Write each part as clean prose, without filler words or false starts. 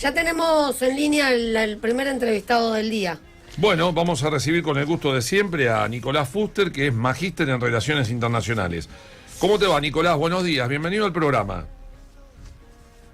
Ya tenemos en línea el primer entrevistado del día. Bueno, vamos a recibir con el gusto de siempre a Nicolás Fuster, que es magíster en Relaciones Internacionales. ¿Cómo te va, Nicolás? Buenos días, bienvenido al programa.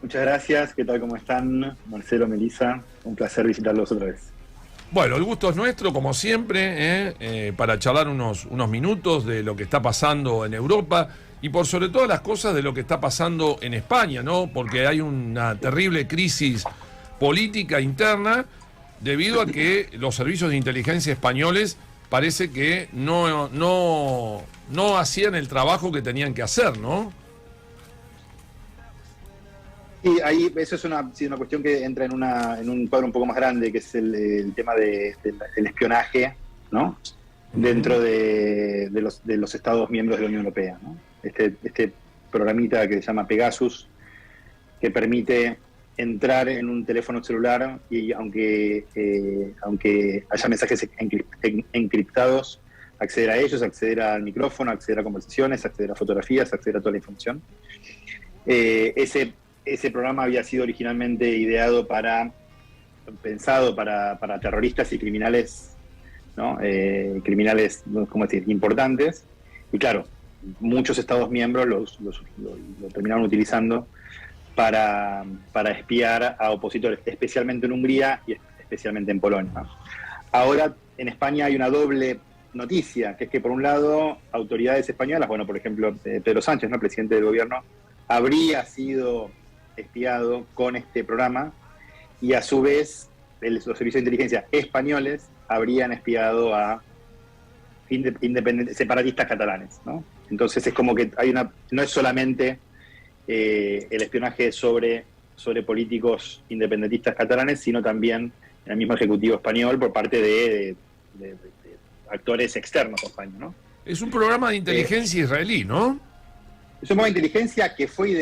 Muchas gracias, ¿qué tal? ¿Cómo están? Marcelo, Melissa, un placer visitarlos otra vez. Bueno, el gusto es nuestro, como siempre, para charlar unos minutos de lo que está pasando en Europa y por sobre todas las cosas de lo que está pasando en España, ¿no? Porque hay una terrible crisis política interna debido a que los servicios de inteligencia españoles parece que no hacían el trabajo que tenían que hacer, ¿no? Sí, ahí eso es una cuestión que entra en un cuadro un poco más grande, que es el tema del espionaje, ¿no? Dentro de los Estados miembros de la Unión Europea, ¿no? Este programita que se llama Pegasus, que permite entrar en un teléfono celular y aunque haya mensajes encriptados, acceder a ellos, acceder al micrófono, acceder a conversaciones, acceder a fotografías, acceder a toda la información. Ese programa había sido originalmente pensado para terroristas y criminales, ¿no? Criminales, ¿cómo decir?, importantes. Y claro, muchos Estados miembros lo terminaron utilizando para espiar a opositores, especialmente en Hungría y especialmente en Polonia. Ahora, en España hay una doble noticia, que es que por un lado, autoridades españolas, bueno, por ejemplo, Pedro Sánchez, ¿no?, presidente del gobierno, habría sido espiado con este programa y a su vez los servicios de inteligencia españoles habrían espiado a separatistas catalanes, ¿no? Entonces es como que no es solamente el espionaje sobre políticos independentistas catalanes, sino también en el mismo ejecutivo español por parte de actores externos a España, ¿no? Es un programa de inteligencia israelí, ¿no? Es un programa de inteligencia que fue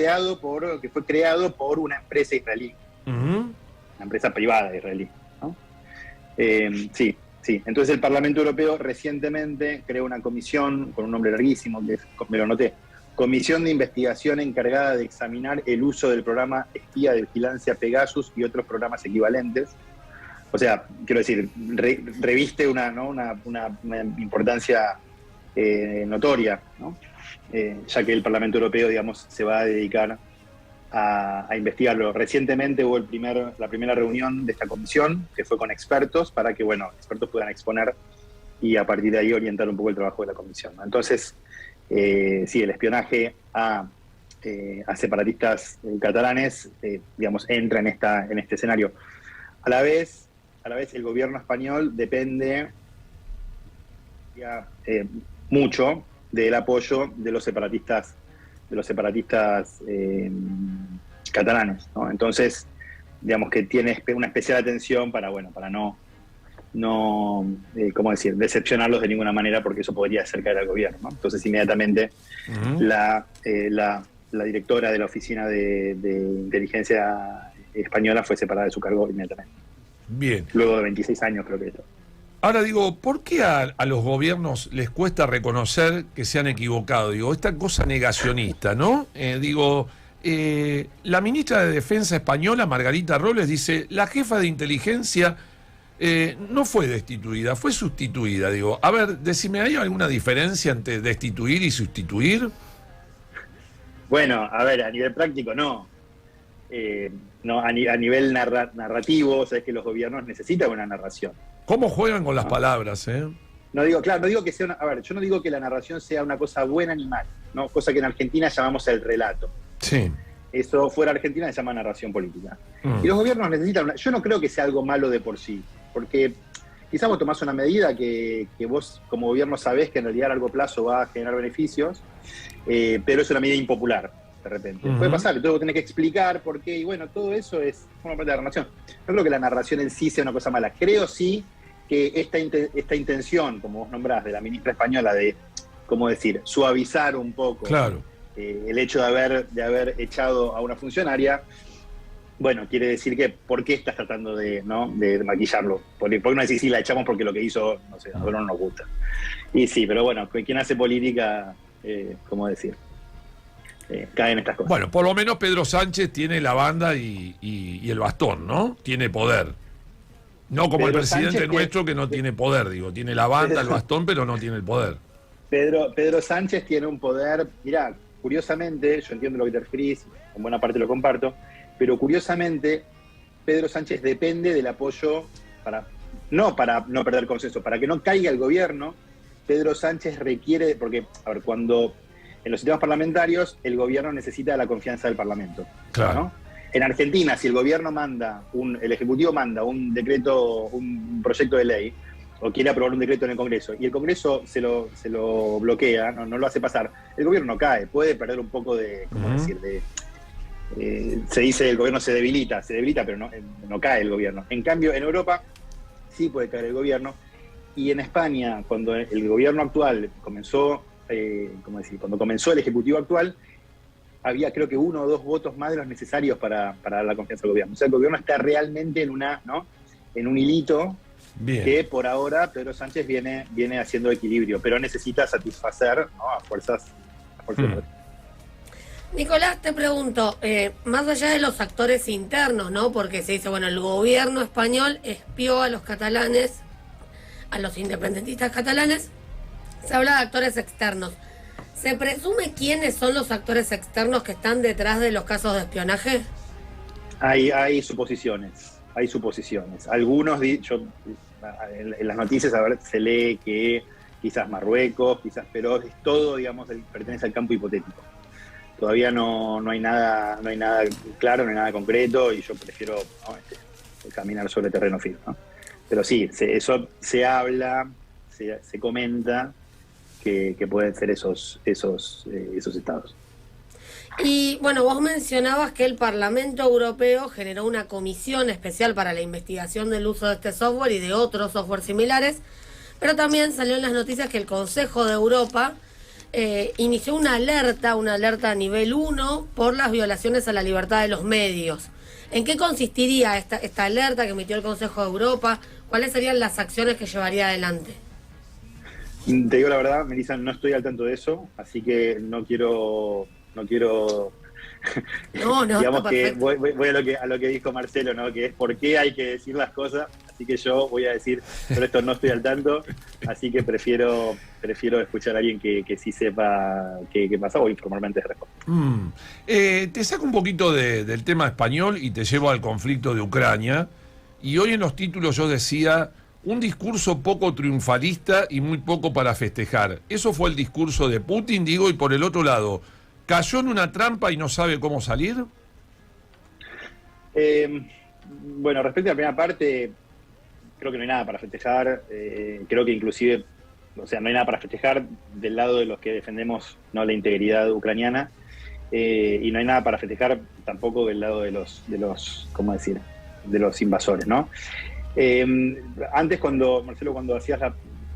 creado por una empresa israelí, una empresa privada israelí, ¿no? Sí. Entonces el Parlamento Europeo recientemente creó una comisión con un nombre larguísimo, que me lo noté, Comisión de Investigación encargada de examinar el uso del programa espía de vigilancia Pegasus y otros programas equivalentes. O sea, quiero decir, reviste una importancia notoria, ¿no? Ya que el Parlamento Europeo, digamos, se va a dedicar a investigarlo. Recientemente hubo la primera reunión de esta comisión, que fue con expertos, para que, bueno, expertos puedan exponer y a partir de ahí orientar un poco el trabajo de la comisión, ¿no? Entonces, sí, el espionaje a separatistas catalanes, digamos, entra en este escenario. A la vez el gobierno español depende mucho del apoyo de los separatistas catalanes, ¿no? Entonces, digamos que tiene una especial atención para no ¿cómo decir?, decepcionarlos de ninguna manera, porque eso podría hacer caer al gobierno, ¿no? Entonces, inmediatamente la directora de la Oficina de Inteligencia Española fue separada de su cargo inmediatamente. Bien. Luego de 26 años, creo que esto. Ahora digo, ¿por qué a los gobiernos les cuesta reconocer que se han equivocado? Digo, esta cosa negacionista, ¿no? La ministra de Defensa española, Margarita Robles, dice, la jefa de inteligencia no fue destituida, fue sustituida. Digo, a ver, decime, ¿hay alguna diferencia entre destituir y sustituir? Bueno, a ver, a nivel práctico no. A nivel narrativo, sabes que los gobiernos necesitan una narración. ¿Cómo juegan con las palabras, No digo que sea yo no digo que la narración sea una cosa buena ni mala, ¿no? Cosa que en Argentina llamamos el relato. Sí. Eso fuera de Argentina se llama narración política. Y los gobiernos necesitan yo no creo que sea algo malo de por sí, porque quizás vos tomás una medida que vos como gobierno sabés que en realidad a largo plazo va a generar beneficios, pero es una medida impopular, de repente. Puede pasar, entonces vos tenés que explicar por qué, y bueno, todo eso forma parte de la narración. No creo que la narración en sí sea una cosa mala. Creo sí que esta intención, como vos nombrás, de la ministra española de, ¿cómo decir?, suavizar un poco, claro, el hecho de haber echado a una funcionaria, bueno, quiere decir que ¿por qué estás tratando de maquillarlo? ¿Por qué no decís, sí, la echamos porque lo que hizo, no sé, a nosotros no nos gusta? Y sí, pero bueno, quien hace política, ¿cómo decir? caen estas cosas. Bueno, por lo menos Pedro Sánchez tiene la banda y el bastón, ¿no? Tiene poder. No como el Pedro presidente Sánchez nuestro que no tiene poder, digo. Tiene la banda, el bastón, pero no tiene el poder. Pedro Sánchez tiene un poder, mirá, curiosamente, yo entiendo lo que te referís, en buena parte lo comparto, pero curiosamente Pedro Sánchez depende del apoyo para no perder consenso, para que no caiga el gobierno. Pedro Sánchez requiere, porque, a ver, cuando en los sistemas parlamentarios el gobierno necesita la confianza del Parlamento. Claro. ¿No? En Argentina, si el gobierno el Ejecutivo manda un decreto, un proyecto de ley, o quiere aprobar un decreto en el Congreso, y el Congreso se lo bloquea, no lo hace pasar, el gobierno cae, puede perder un poco de, ¿cómo decir? Se dice el gobierno se debilita, pero no cae el gobierno. En cambio, en Europa sí puede caer el gobierno, y en España, cuando el gobierno actual comenzó, cuando comenzó el Ejecutivo actual, había creo que 1 o 2 votos más de los necesarios para dar la confianza al gobierno. O sea, el gobierno está realmente en un hilito. Bien. Que por ahora Pedro Sánchez viene haciendo equilibrio, pero necesita satisfacer, ¿no? a fuerzas. Nicolás, te pregunto, más allá de los actores internos, ¿no? Porque se dice, bueno, el gobierno español espió a los catalanes, a los independentistas catalanes, se habla de actores externos. ¿Se presume quiénes son los actores externos que están detrás de los casos de espionaje? Hay suposiciones. Algunos, en las noticias se lee que quizás Marruecos, pero es todo, digamos, pertenece al campo hipotético. Todavía no hay nada claro, no hay nada concreto, y yo prefiero caminar sobre terreno firme, ¿no? Pero sí, eso se habla, se comenta que pueden ser esos estados. Y bueno, vos mencionabas que el Parlamento Europeo generó una comisión especial para la investigación del uso de este software y de otros software similares, pero también salió en las noticias que el Consejo de Europa inició una alerta a nivel 1 por las violaciones a la libertad de los medios. ¿En qué consistiría esta alerta que emitió el Consejo de Europa? ¿Cuáles serían las acciones que llevaría adelante? Te digo la verdad, Melissa, no estoy al tanto de eso, así que no quiero digamos que voy a lo que dijo Marcelo, ¿no? Que es por qué hay que decir las cosas, así que yo voy a decir, pero esto no estoy al tanto, así que prefiero escuchar a alguien que sí sepa qué pasó o informalmente responde. Te saco un poquito del tema español y te llevo al conflicto de Ucrania, y hoy en los títulos yo decía un discurso poco triunfalista y muy poco para festejar. Eso fue el discurso de Putin, digo, y por el otro lado, ¿cayó en una trampa y no sabe cómo salir? Bueno, respecto a la primera parte, creo que no hay nada para festejar. Creo que inclusive, no hay nada para festejar del lado de los que defendemos, ¿no?, la integridad ucraniana, y no hay nada para festejar tampoco del lado de los ¿cómo decir?, de los invasores, ¿no? Antes, Marcelo, cuando hacías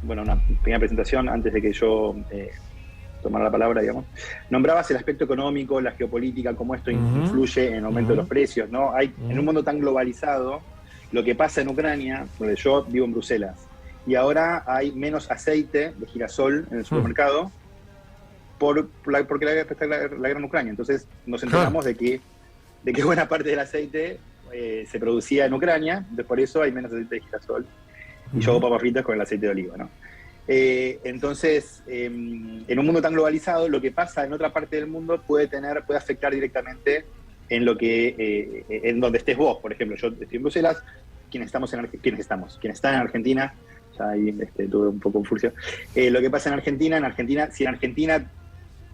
una pequeña presentación, antes de que yo tomar la palabra, digamos, nombrabas el aspecto económico, la geopolítica, cómo esto influye en el aumento de los precios, ¿no? En un mundo tan globalizado, lo que pasa en Ucrania, donde yo vivo en Bruselas, y ahora hay menos aceite de girasol en el supermercado porque está la guerra en Ucrania. Entonces nos enteramos de que buena parte del aceite se producía en Ucrania, entonces por eso hay menos aceite de girasol, y yo hago papas fritas con el aceite de oliva, ¿no? Entonces, en un mundo tan globalizado, lo que pasa en otra parte del mundo puede afectar directamente en en donde estés vos. Por ejemplo, yo estoy en Bruselas, quienes están en Argentina, ya ahí tuve un poco de confusión. Lo que pasa en Argentina, si en Argentina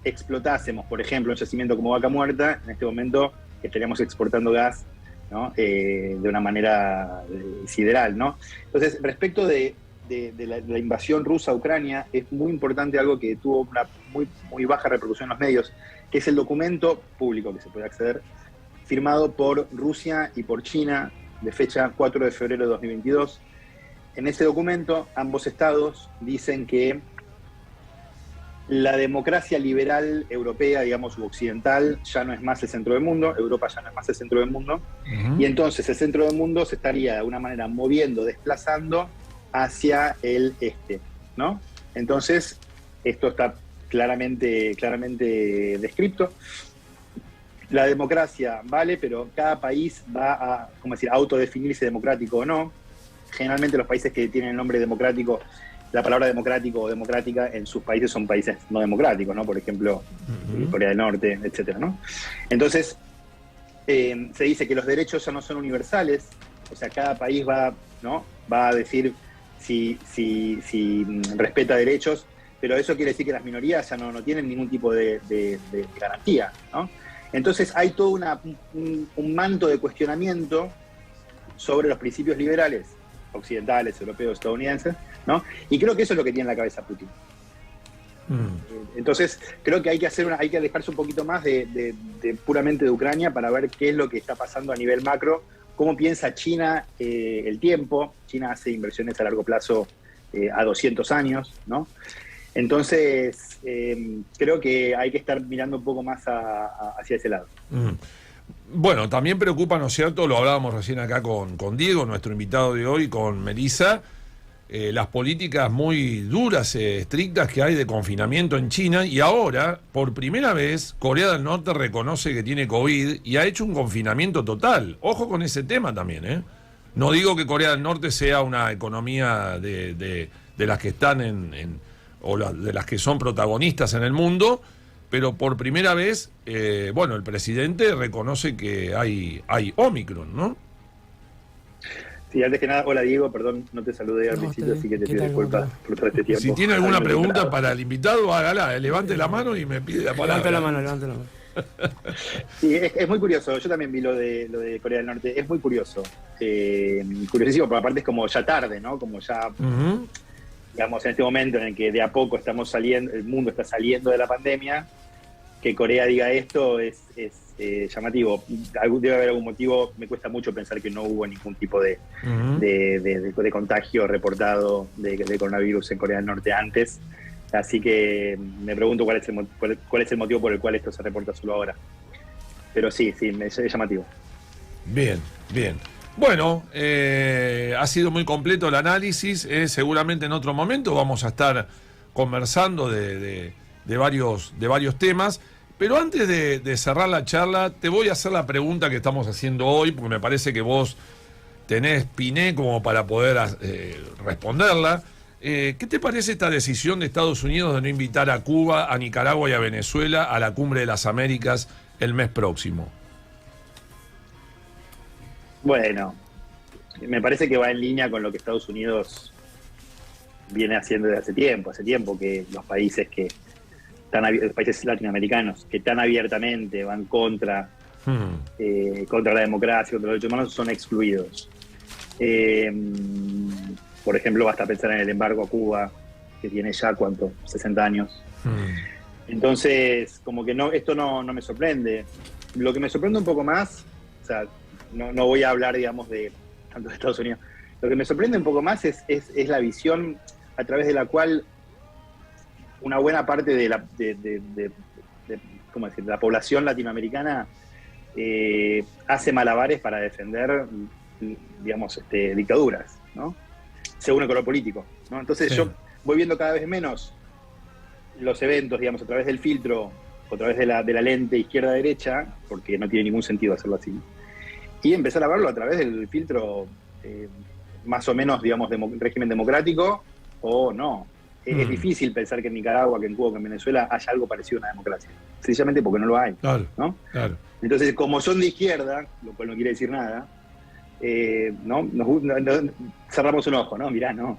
explotásemos, por ejemplo, un yacimiento como Vaca Muerta, en este momento estaríamos exportando gas, ¿no?, de una manera sideral, ¿no? Entonces, respecto de la invasión rusa a Ucrania, es muy importante algo que tuvo una muy baja repercusión en los medios, que es el documento público que se puede acceder, firmado por Rusia y por China, de fecha 4 de febrero de 2022. En ese documento, ambos estados dicen que la democracia liberal europea, digamos, u occidental, ya no es más el centro del mundo, Europa ya no es más el centro del mundo, y entonces el centro del mundo se estaría de alguna manera desplazando hacia el este, ¿no? Entonces, esto está claramente descrito. la democracia vale, pero cada país va a, ¿cómo decir?, autodefinirse democrático o no. Generalmente los países que tienen el nombre democrático, la palabra democrático o democrática en sus países son países no democráticos, ¿no? Por ejemplo, Corea del Norte, etcétera, ¿no? Entonces, se dice que los derechos ya no son universales, o sea, cada país va a decir si respeta derechos, pero eso quiere decir que las minorías ya no tienen ningún tipo de garantía, ¿no? Entonces hay todo un manto de cuestionamiento sobre los principios liberales occidentales, europeos, estadounidenses, ¿no? Y creo que eso es lo que tiene en la cabeza Putin. Entonces creo que hay que alejarse un poquito más de puramente de Ucrania para ver qué es lo que está pasando a nivel macro, cómo piensa China el tiempo. China hace inversiones a largo plazo a 200 años, ¿no? Entonces, creo que hay que estar mirando un poco más hacia ese lado. Bueno, también preocupa, ¿no es cierto? Lo hablábamos recién acá con Diego, nuestro invitado de hoy, con Melissa, las políticas muy duras, estrictas que hay de confinamiento en China, y ahora, por primera vez, Corea del Norte reconoce que tiene COVID y ha hecho un confinamiento total. Ojo con ese tema también, ¿eh? No digo que Corea del Norte sea una economía de las que están de las que son protagonistas en el mundo, pero por primera vez, bueno, el presidente reconoce que hay Omicron, ¿no? Sí, antes que nada, hola Diego, perdón, no te saludé al principio, así que te pido disculpas por todo este tiempo. Si tiene alguna pregunta para el invitado, hágala, levante la mano y me pide la palabra. Levante la mano. Sí, es muy curioso, yo también vi lo de Corea del Norte, es muy curioso, curiosísimo, pero aparte es como ya tarde, ¿no? Como ya, digamos, en este momento en el que de a poco estamos saliendo, el mundo está saliendo de la pandemia, que Corea diga esto es llamativo. Debe haber algún motivo. Me cuesta mucho pensar que no hubo ningún tipo de contagio reportado de coronavirus en Corea del Norte antes. Así que me pregunto cuál es el motivo por el cual esto se reporta solo ahora. Pero sí, es llamativo. Bien. Bueno, ha sido muy completo el análisis. Seguramente en otro momento vamos a estar conversando de varios temas. Pero antes de cerrar la charla, te voy a hacer la pregunta que estamos haciendo hoy, porque me parece que vos tenés piné como para poder responderla. ¿Qué te parece esta decisión de Estados Unidos de no invitar a Cuba, a Nicaragua y a Venezuela a la Cumbre de las Américas el mes próximo? Bueno, me parece que va en línea con lo que Estados Unidos viene haciendo desde hace tiempo que los países los países latinoamericanos que tan abiertamente van contra la democracia, contra los derechos humanos, son excluidos. Por ejemplo, basta pensar en el embargo a Cuba, que tiene ya, 60 años. Entonces, como que esto no me sorprende. Lo que me sorprende un poco más, o sea, no voy a hablar, digamos, de tanto de Estados Unidos. Lo que me sorprende un poco más es la visión a través de la cual una buena parte de la población latinoamericana hace malabares para defender, digamos, dictaduras, ¿no? Según el color político, ¿no? Entonces yo voy viendo cada vez menos los eventos, digamos, a través del filtro, o a través de la lente izquierda-derecha, porque no tiene ningún sentido hacerlo así, y empezar a verlo a través del filtro más o menos, digamos, régimen democrático o no. Es difícil pensar que en Nicaragua, que en Cuba, que en Venezuela haya algo parecido a una democracia. Sencillamente porque no lo hay. Claro, ¿no? Claro. Entonces, como son de izquierda, lo cual no quiere decir nada, cerramos un ojo, ¿no? Mirá, no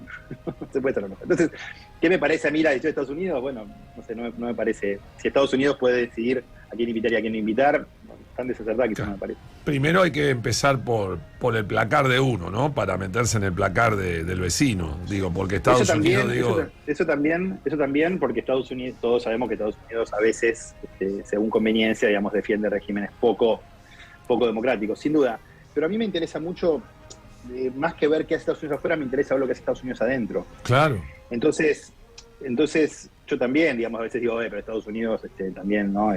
se puede cerrar un ojo. Entonces, ¿qué me parece a mí la decisión de Estados Unidos? Bueno, no sé, no me parece. Si Estados Unidos puede decidir a quién invitar y a quién no invitar, tan desacertada quizás no me parece. Primero hay que empezar por el placar de uno, ¿no? Para meterse en el placar del vecino, digo, porque Estados Unidos... Eso también, porque Estados Unidos, todos sabemos que Estados Unidos a veces, según conveniencia, digamos, defiende regímenes poco democráticos, sin duda. Pero a mí me interesa mucho, más que ver qué hace Estados Unidos afuera, me interesa ver lo que hace Estados Unidos adentro. Claro. Entonces yo también, digamos, a veces digo, pero Estados Unidos también, ¿no?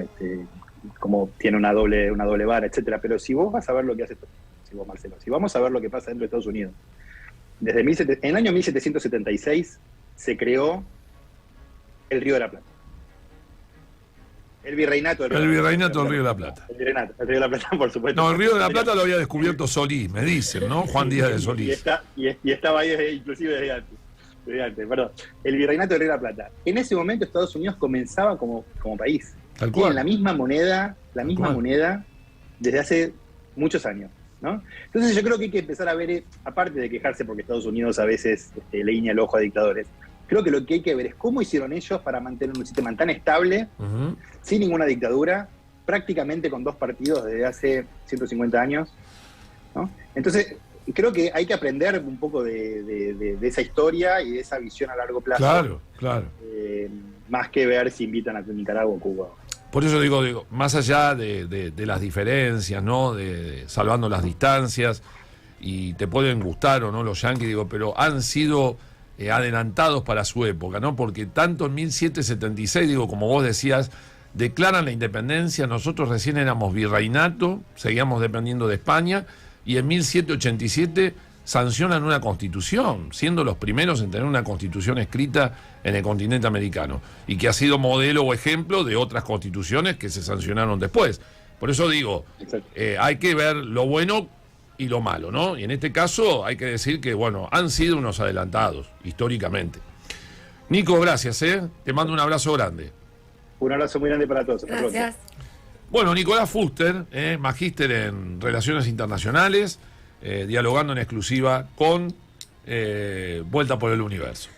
Como tiene una doble vara, etcétera. Pero si vos vas a ver lo que hace, Marcelo, si vamos a ver lo que pasa dentro de Estados Unidos, en el año 1776 se creó el Río de la Plata. El virreinato del El virreinato del Río de la Plata. El Río de la Plata, por supuesto. No, el Río de la Plata lo había descubierto Solís, me dicen, ¿no? Juan Díaz de Solís. Y estaba ahí inclusive desde antes. Perdón. El virreinato del Río de la Plata. En ese momento Estados Unidos comenzaba como país. Tal cual. Tienen la misma moneda desde hace muchos años, ¿no? Entonces yo creo que hay que empezar a ver, aparte de quejarse porque Estados Unidos a veces le guiña el ojo a dictadores, creo que lo que hay que ver es cómo hicieron ellos para mantener un sistema tan estable, sin ninguna dictadura, prácticamente con 2 partidos desde hace 150 años, ¿no? Entonces, creo que hay que aprender un poco de esa historia y de esa visión a largo plazo. Claro. Más que ver si invitan a Nicaragua o Cuba. Por eso digo, más allá de las diferencias, ¿no? Salvando las distancias, y te pueden gustar o no los yanquis, pero han sido adelantados para su época, ¿no? Porque tanto en 1776, como vos decías, declaran la independencia, nosotros recién éramos virreinato, seguíamos dependiendo de España, y en 1787 sancionan una constitución, siendo los primeros en tener una constitución escrita en el continente americano, y que ha sido modelo o ejemplo de otras constituciones que se sancionaron después. Por eso digo, hay que ver lo bueno y lo malo, ¿no? Y en este caso hay que decir que, bueno, han sido unos adelantados, históricamente. Nico, gracias, te mando un abrazo grande. Un abrazo muy grande para todos. Hasta Gracias. pronto. Bueno, Nicolás Fuster, magíster en Relaciones Internacionales, dialogando en exclusiva con Vuelta por el Universo.